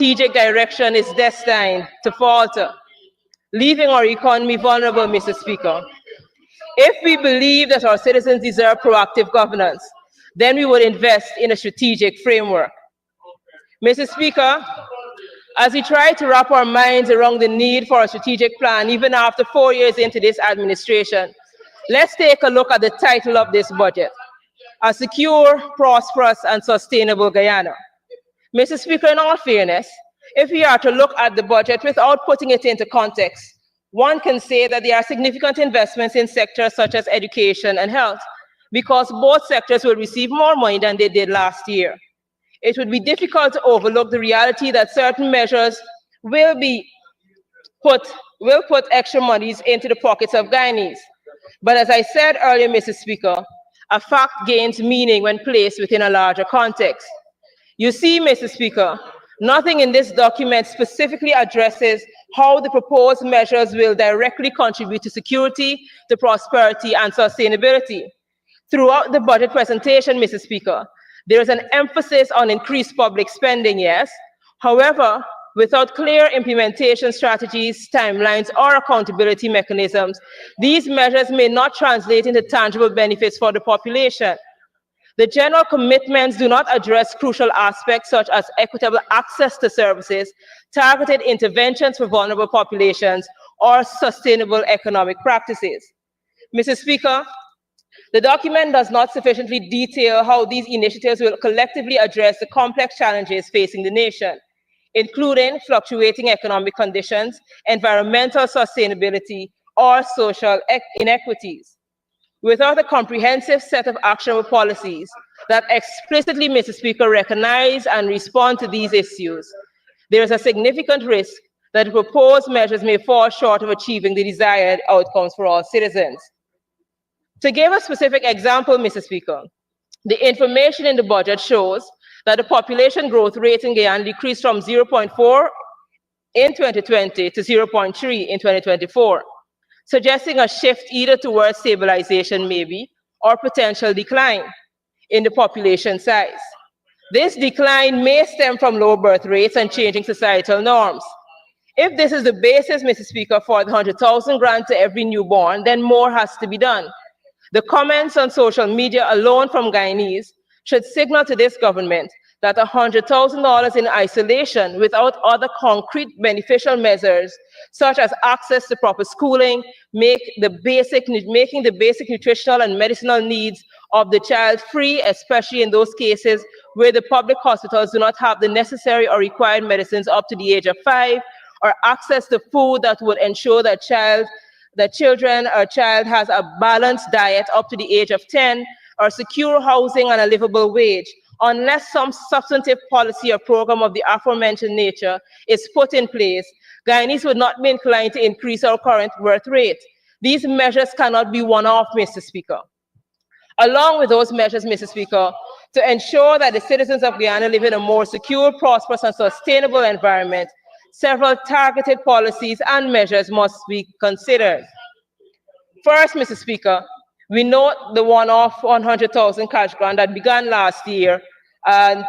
strategic direction is destined to falter, leaving our economy vulnerable, Mr. Speaker. If we believe that our citizens deserve proactive governance, then we would invest in a strategic framework. Mr. Speaker, as we try to wrap our minds around the need for a strategic plan, even after 4 years into this administration, let's take a look at the title of this budget: A Secure, Prosperous, and Sustainable Guyana. Mr. Speaker, in all fairness, if we are to look at the budget without putting it into context, one can say that there are significant investments in sectors such as education and health, because both sectors will receive more money than they did last year. It would be difficult to overlook the reality that certain measures will put extra monies into the pockets of Guyanese. But as I said earlier, Mr. Speaker, a fact gains meaning when placed within a larger context. You see, Mr. Speaker, nothing in this document specifically addresses how the proposed measures will directly contribute to security, to prosperity, and sustainability. Throughout the budget presentation, Mr. Speaker, there is an emphasis on increased public spending, yes. However, without clear implementation strategies, timelines, or accountability mechanisms, these measures may not translate into tangible benefits for the population. The general commitments do not address crucial aspects such as equitable access to services, targeted interventions for vulnerable populations, or sustainable economic practices. Mr. Speaker, the document does not sufficiently detail how these initiatives will collectively address the complex challenges facing the nation, including fluctuating economic conditions, environmental sustainability, or social inequities. Without a comprehensive set of actionable policies that explicitly, Mr. Speaker, recognize and respond to these issues, there is a significant risk that the proposed measures may fall short of achieving the desired outcomes for all citizens. To give a specific example, Mr. Speaker, the information in the budget shows that the population growth rate in Guyana decreased from 0.4 in 2020 to 0.3 in 2024, suggesting a shift either towards stabilization maybe, or potential decline in the population size. This decline may stem from low birth rates and changing societal norms. If this is the basis, Mr. Speaker, for the 100,000 grant to every newborn, then more has to be done. The comments on social media alone from Guyanese should signal to this government that $100,000 in isolation without other concrete beneficial measures, such as access to proper schooling, making the basic nutritional and medicinal needs of the child free, especially in those cases where the public hospitals do not have the necessary or required medicines up to the age of 5, or access to food that would ensure that child has a balanced diet up to the age of 10, or secure housing and a livable wage. Unless some substantive policy or program of the aforementioned nature is put in place, Guyanese would not be inclined to increase our current birth rate. These measures cannot be one-off, Mr. Speaker. Along with those measures, Mr. Speaker, to ensure that the citizens of Guyana live in a more secure, prosperous, and sustainable environment, several targeted policies and measures must be considered. First, Mr. Speaker, we note the one-off 100,000 cash grant that began last year, and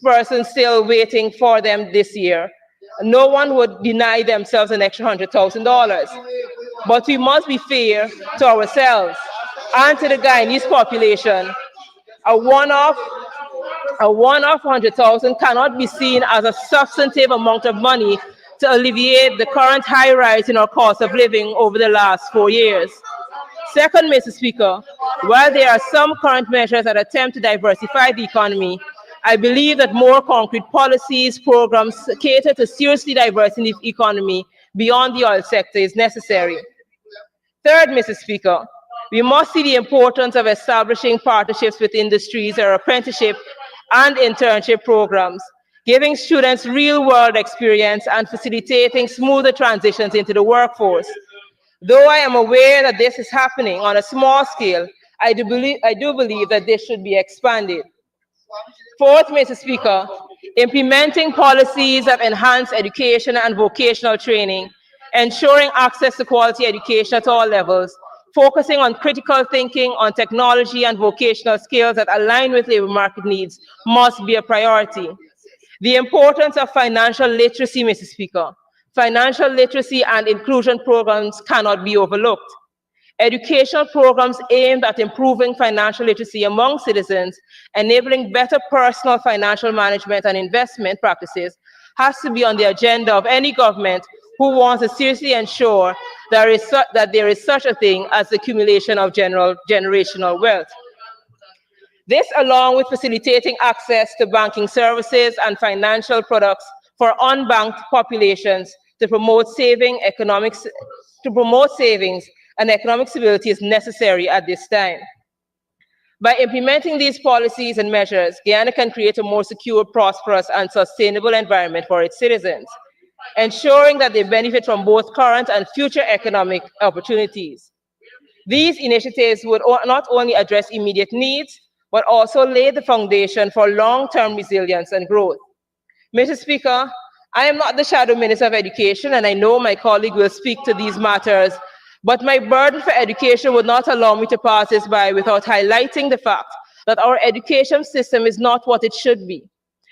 persons still waiting for them this year. No one would deny themselves an extra $100,000. But we must be fair to ourselves and to the Guyanese population. A one-off 100,000 cannot be seen as a substantive amount of money to alleviate the current high rise in our cost of living over the last 4 years. Second, Mr. Speaker, while there are some current measures that attempt to diversify the economy, I believe that more concrete policies, programs cater to seriously diversifying the economy beyond the oil sector is necessary. Third, Mr. Speaker, we must see the importance of establishing partnerships with industries or apprenticeship and internship programs, giving students real-world experience and facilitating smoother transitions into the workforce. Though I am aware that this is happening on a small scale, I do believe that this should be expanded. Fourth, Mr. Speaker, implementing policies that enhance education and vocational training, ensuring access to quality education at all levels, focusing on critical thinking, on technology and vocational skills that align with labor market needs must be a priority. The importance of financial literacy, Mr. Speaker. Financial literacy and inclusion programs cannot be overlooked. Educational programs aimed at improving financial literacy among citizens, enabling better personal financial management and investment practices, has to be on the agenda of any government who wants to seriously ensure that there is such a thing as the accumulation of generational wealth. This, along with facilitating access to banking services and financial products for unbanked populations to promote savings and economic stability, is necessary at this time. By implementing these policies and measures, Guyana can create a more secure, prosperous, and sustainable environment for its citizens, ensuring that they benefit from both current and future economic opportunities. These initiatives would not only address immediate needs, but also lay the foundation for long-term resilience and growth. Mr. Speaker, I am not the Shadow Minister of Education, and I know my colleague will speak to these matters, but my burden for education would not allow me to pass this by without highlighting the fact that our education system is not what it should be.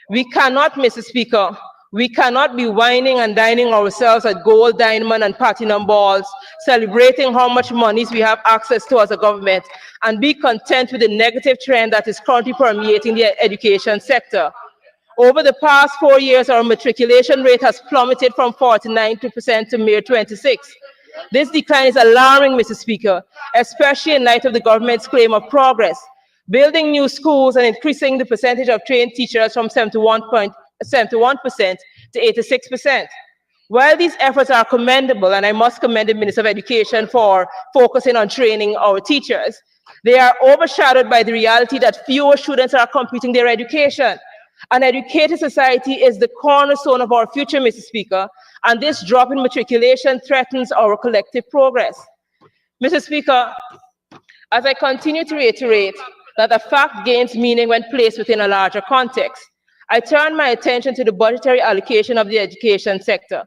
We cannot, Mr. Speaker, we cannot be whining and dining ourselves at gold, diamond, and platinum balls, celebrating how much monies we have access to as a government, and be content with the negative trend that is currently permeating the education sector. Over the past 4 years, our matriculation rate has plummeted from 49% to mere 26%. This decline is alarming, Mr. Speaker, especially in light of the government's claim of progress, building new schools and increasing the percentage of trained teachers from 71% to 86%. While these efforts are commendable, and I must commend the Minister of Education for focusing on training our teachers, they are overshadowed by the reality that fewer students are completing their education. An educated society is the cornerstone of our future, Mr. Speaker, and this drop in matriculation threatens our collective progress. Mr. Speaker, as I continue to reiterate that a fact gains meaning when placed within a larger context, I turn my attention to the budgetary allocation of the education sector.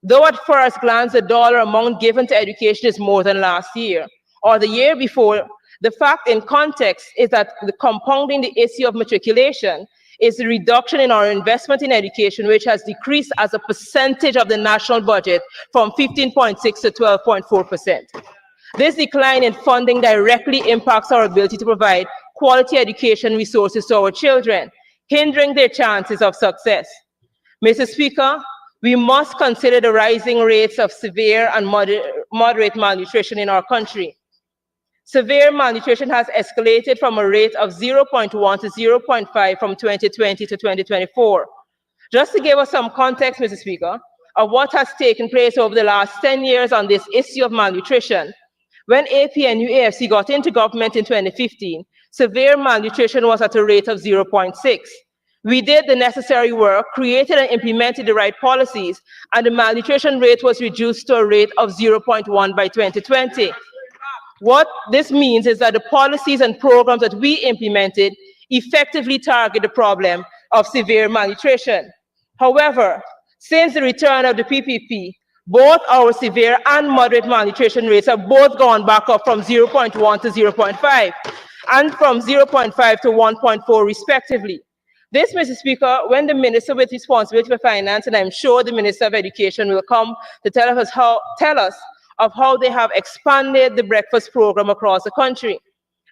Though at first glance the dollar amount given to education is more than last year or the year before, the fact in context is that the compounding the issue of matriculation is the reduction in our investment in education, which has decreased as a percentage of the national budget from 15.6 to 12.4%. This decline in funding directly impacts our ability to provide quality education resources to our children, hindering their chances of success. Mr. Speaker, we must consider the rising rates of severe and moderate malnutrition in our country. Severe malnutrition has escalated from a rate of 0.1 to 0.5 from 2020 to 2024. Just to give us some context, Mr. Speaker, of what has taken place over the last 10 years on this issue of malnutrition, when APNU AFC got into government in 2015, severe malnutrition was at a rate of 0.6. We did the necessary work, created and implemented the right policies, and the malnutrition rate was reduced to a rate of 0.1 by 2020. What this means is that the policies and programs that we implemented effectively target the problem of severe malnutrition. However, since the return of the PPP, both our severe and moderate malnutrition rates have both gone back up from 0.1 to 0.5 and from 0.5 to 1.4 respectively. This, Mr. Speaker, when the Minister with responsibility for finance, and I'm sure the Minister of Education will come to tell us how they have expanded the breakfast program across the country.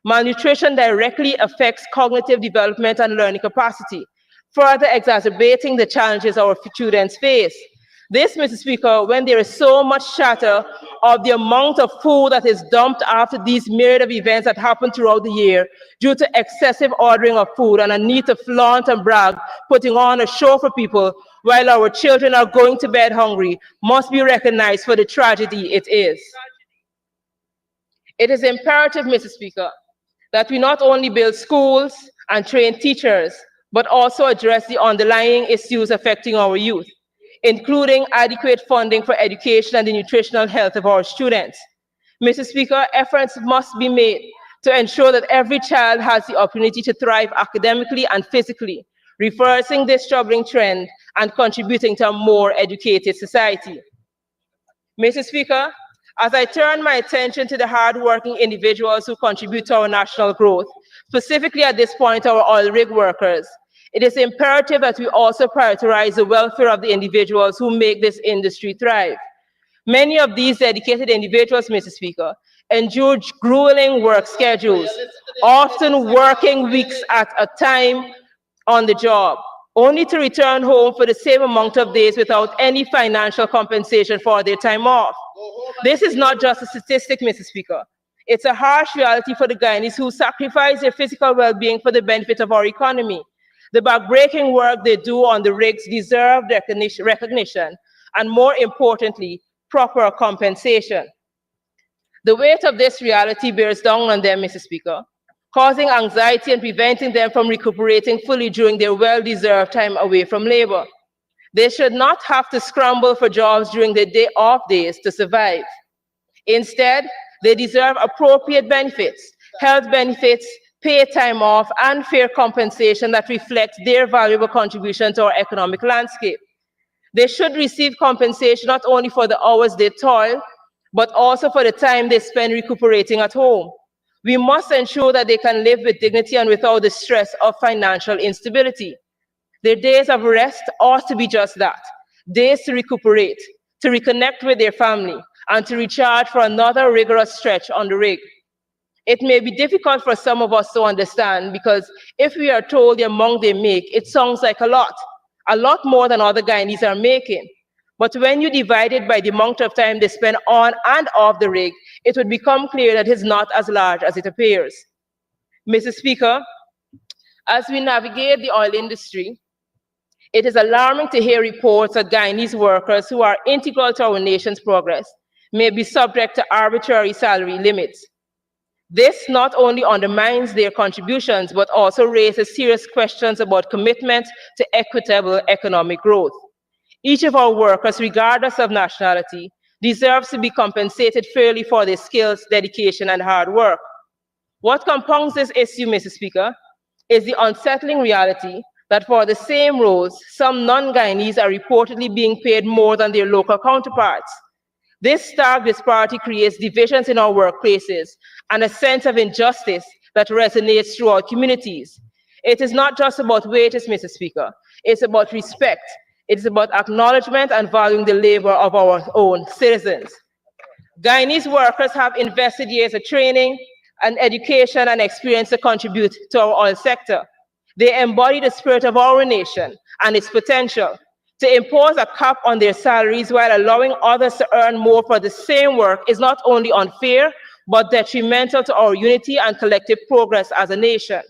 Malnutrition directly affects cognitive development and learning capacity, further exacerbating the challenges our students face. This, Mr. Speaker, when there is so much chatter of the amount of food that is dumped after these myriad of events that happen throughout the year due to excessive ordering of food and a need to flaunt and brag, putting on a show for people while our children are going to bed hungry, must be recognized for the tragedy it is. It is imperative, Mr. Speaker, that we not only build schools and train teachers, but also address the underlying issues affecting our youth, including adequate funding for education and the nutritional health of our students. Mr. Speaker, efforts must be made to ensure that every child has the opportunity to thrive academically and physically, reversing this troubling trend and contributing to a more educated society. Mr. Speaker, as I turn my attention to the hardworking individuals who contribute to our national growth, specifically at this point our oil rig workers, It is imperative that we also prioritize the welfare of the individuals who make this industry thrive. Many of these dedicated individuals, Mr. Speaker, endure grueling work schedules, often working weeks at a time on the job, only to return home for the same amount of days without any financial compensation for their time off. This is not just a statistic, Mr. Speaker. It's a harsh reality for the Guyanese who sacrifice their physical well-being for the benefit of our economy. The backbreaking work they do on the rigs deserve recognition, and more importantly, proper compensation. The weight of this reality bears down on them, Mr. Speaker, causing anxiety and preventing them from recuperating fully during their well-deserved time away from labor. They should not have to scramble for jobs during their day-off days to survive. Instead, they deserve appropriate benefits, health benefits, paid time off, and fair compensation that reflects their valuable contribution to our economic landscape. They should receive compensation not only for the hours they toil, but also for the time they spend recuperating at home. We must ensure that they can live with dignity and without the stress of financial instability. Their days of rest ought to be just that, days to recuperate, to reconnect with their family, and to recharge for another rigorous stretch on the rig. It may be difficult for some of us to understand because if we are told the amount they make, it sounds like a lot more than other Guyanese are making. But when you divide it by the amount of time they spend on and off the rig, it would become clear that it's not as large as it appears. Mr. Speaker, as we navigate the oil industry, it is alarming to hear reports that Guyanese workers who are integral to our nation's progress may be subject to arbitrary salary limits. This not only undermines their contributions, but also raises serious questions about commitment to equitable economic growth. Each of our workers, regardless of nationality, deserves to be compensated fairly for their skills, dedication, and hard work. What compounds this issue, Mr. Speaker, is the unsettling reality that for the same roles, some non-Guyanese are reportedly being paid more than their local counterparts. This stark disparity creates divisions in our workplaces and a sense of injustice that resonates throughout communities. It is not just about wages, Mr. Speaker. It's about respect. It's about acknowledgement and valuing the labor of our own citizens. Guyanese workers have invested years of training and education and experience to contribute to our oil sector. They embody the spirit of our nation and its potential. To impose a cap on their salaries while allowing others to earn more for the same work is not only unfair, but detrimental to our unity and collective progress as a nation.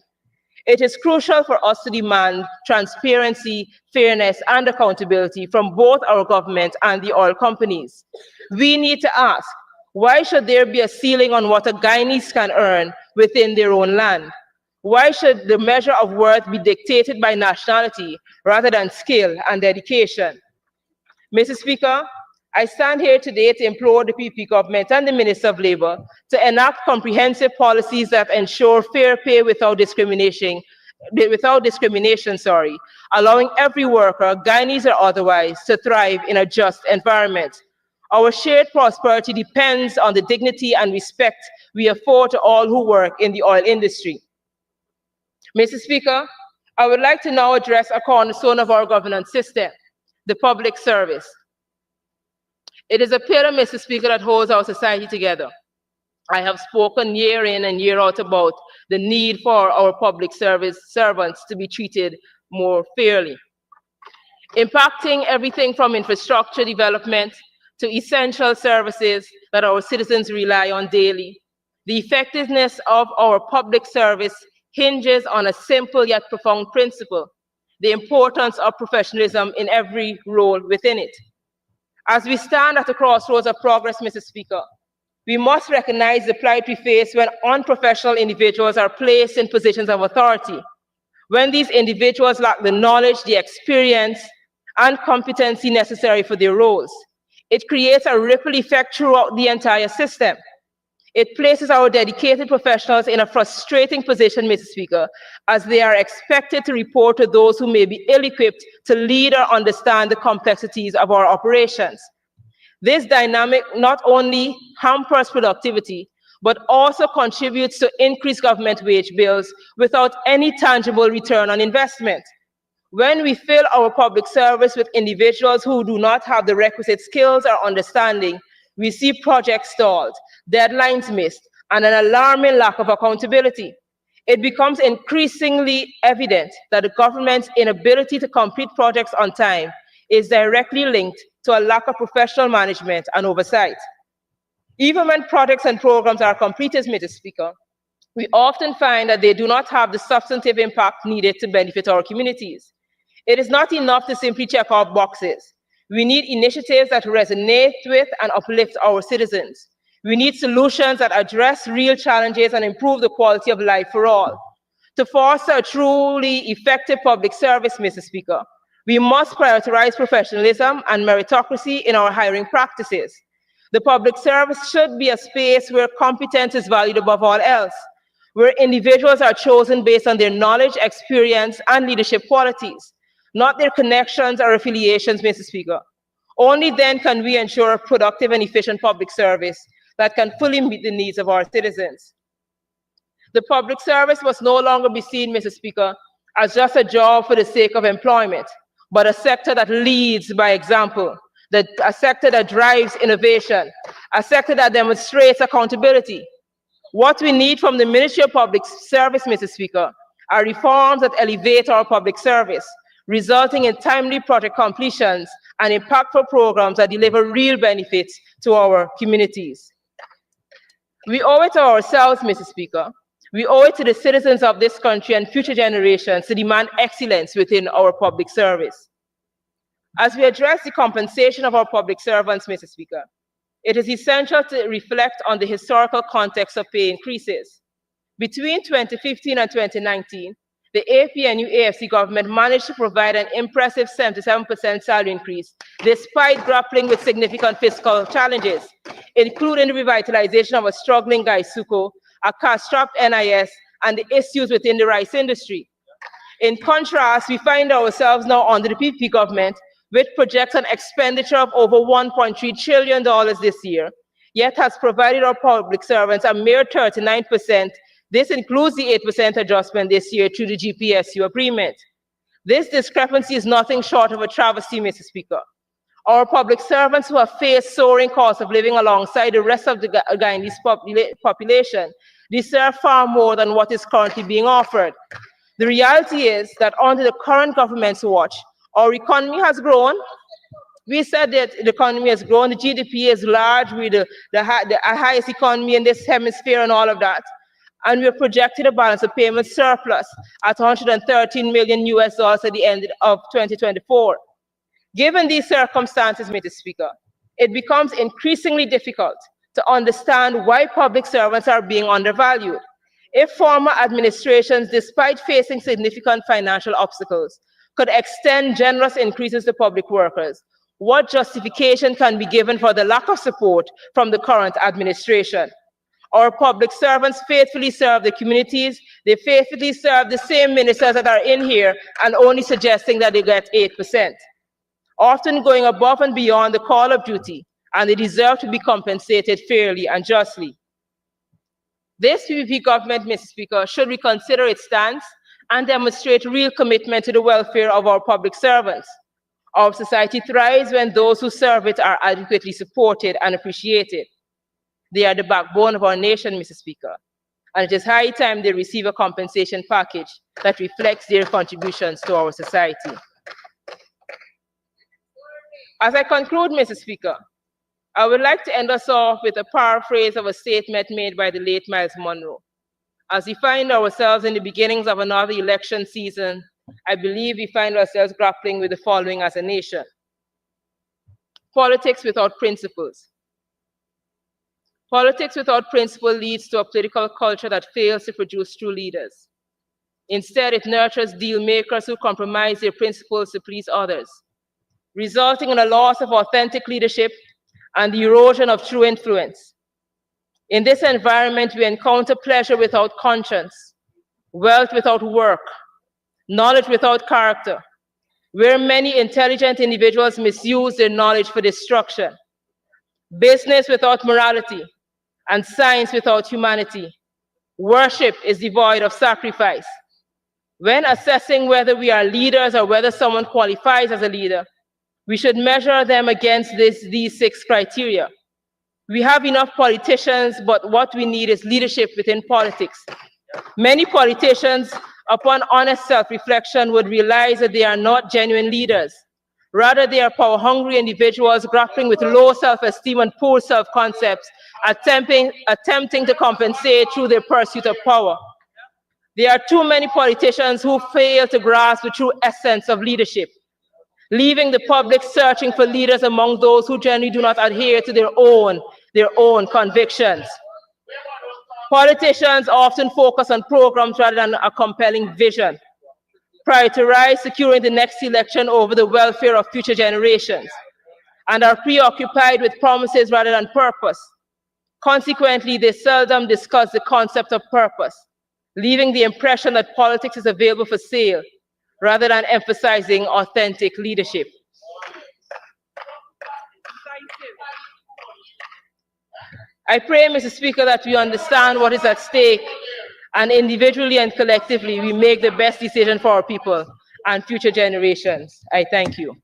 It is crucial for us to demand transparency, fairness, and accountability from both our government and the oil companies. We need to ask, why should there be a ceiling on what a Guyanese can earn within their own land? Why should the measure of worth be dictated by nationality rather than skill and dedication? Mr. Speaker, I stand here today to implore the PP government and the Minister of Labor to enact comprehensive policies that ensure fair pay without discrimination, allowing every worker, Guyanese or otherwise, to thrive in a just environment. Our shared prosperity depends on the dignity and respect we afford to all who work in the oil industry. Mr. Speaker, I would like to now address a cornerstone of our governance system, the public service. It is a pillar, Mr. Speaker, that holds our society together. I have spoken year in and year out about the need for our public service servants to be treated more fairly, impacting everything from infrastructure development to essential services that our citizens rely on daily. The effectiveness of our public service hinges on a simple yet profound principle, the importance of professionalism in every role within it. As we stand at the crossroads of progress, Mr. Speaker, we must recognize the plight we face when unprofessional individuals are placed in positions of authority, when these individuals lack the knowledge, the experience, and competency necessary for their roles. It creates a ripple effect throughout the entire system. It places our dedicated professionals in a frustrating position, Mr. Speaker, as they are expected to report to those who may be ill-equipped to lead or understand the complexities of our operations. This dynamic not only hampers productivity, but also contributes to increased government wage bills without any tangible return on investment. When we fill our public service with individuals who do not have the requisite skills or understanding, we see projects stalled, deadlines missed, and an alarming lack of accountability. It becomes increasingly evident that the government's inability to complete projects on time is directly linked to a lack of professional management and oversight. Even when projects and programs are completed, Mr. Speaker, we often find that they do not have the substantive impact needed to benefit our communities. It is not enough to simply check off boxes. We need initiatives that resonate with and uplift our citizens. We need solutions that address real challenges and improve the quality of life for all. To foster a truly effective public service, Mr. Speaker, we must prioritize professionalism and meritocracy in our hiring practices. The public service should be a space where competence is valued above all else, where individuals are chosen based on their knowledge, experience, and leadership qualities, not their connections or affiliations, Mr. Speaker. Only then can we ensure a productive and efficient public service that can fully meet the needs of our citizens. The public service must no longer be seen, Mr. Speaker, as just a job for the sake of employment, but a sector that leads by example, a sector that drives innovation, a sector that demonstrates accountability. What we need from the Ministry of Public Service, Mr. Speaker, are reforms that elevate our public service, resulting in timely project completions and impactful programs that deliver real benefits to our communities. We owe it to ourselves, Mr. Speaker. We owe it to the citizens of this country and future generations to demand excellence within our public service. As we address the compensation of our public servants, Mr. Speaker, it is essential to reflect on the historical context of pay increases. Between 2015 and 2019, the APNU-AFC government managed to provide an impressive 77% salary increase, despite grappling with significant fiscal challenges, including the revitalization of a struggling Gaisuko, a cash-strapped NIS, and the issues within the rice industry. In contrast, we find ourselves now under the PPP government, which projects an expenditure of over $1.3 trillion this year, yet has provided our public servants a mere 39%. This includes the 8% adjustment this year through the GPSU agreement. This discrepancy is nothing short of a travesty, Mr. Speaker. Our public servants who have faced soaring costs of living alongside the rest of the Guyanese population deserve far more than what is currently being offered. The reality is that under the current government's watch, our economy has grown. We said that the economy has grown, the GDP is large, we're the highest economy in this hemisphere and all of that. And we're projected a balance of payments surplus at $113 million at the end of 2024. Given these circumstances, Mr. Speaker, it becomes increasingly difficult to understand why public servants are being undervalued. If former administrations, despite facing significant financial obstacles, could extend generous increases to public workers, what justification can be given for the lack of support from the current administration? Our public servants faithfully serve the communities. They faithfully serve the same ministers that are in here and only suggesting that they get 8%, often going above and beyond the call of duty, and they deserve to be compensated fairly and justly. This PPP government, Mr. Speaker, should reconsider its stance and demonstrate real commitment to the welfare of our public servants. Our society thrives when those who serve it are adequately supported and appreciated. They are the backbone of our nation, Mr. Speaker, and it is high time they receive a compensation package that reflects their contributions to our society. As I conclude, Mr. Speaker, I would like to end us off with a paraphrase of a statement made by the late Miles Monroe. As we find ourselves in the beginnings of another election season, I believe we find ourselves grappling with the following as a nation. Politics without principles. Politics without principle leads to a political culture that fails to produce true leaders. Instead, it nurtures deal makers who compromise their principles to please others, resulting in a loss of authentic leadership and the erosion of true influence. In this environment, we encounter pleasure without conscience, wealth without work, knowledge without character, where many intelligent individuals misuse their knowledge for destruction, business without morality, and science without humanity. Worship is devoid of sacrifice. When assessing whether we are leaders or whether someone qualifies as a leader, we should measure them against these 6 criteria. We have enough politicians, but what we need is leadership within politics. Many politicians, upon honest self-reflection, would realize that they are not genuine leaders. Rather, they are power-hungry individuals grappling with low self-esteem and poor self-concepts, attempting to compensate through their pursuit of power. There are too many politicians who fail to grasp the true essence of leadership, leaving the public searching for leaders among those who generally do not adhere to their own convictions. Politicians often focus on programs rather than a compelling vision, prioritize securing the next election over the welfare of future generations, and are preoccupied with promises rather than purpose. Consequently, they seldom discuss the concept of purpose, leaving the impression that politics is available for sale, rather than emphasizing authentic leadership. I pray, Mr. Speaker, that we understand what is at stake, and individually and collectively, we make the best decision for our people and future generations. I thank you.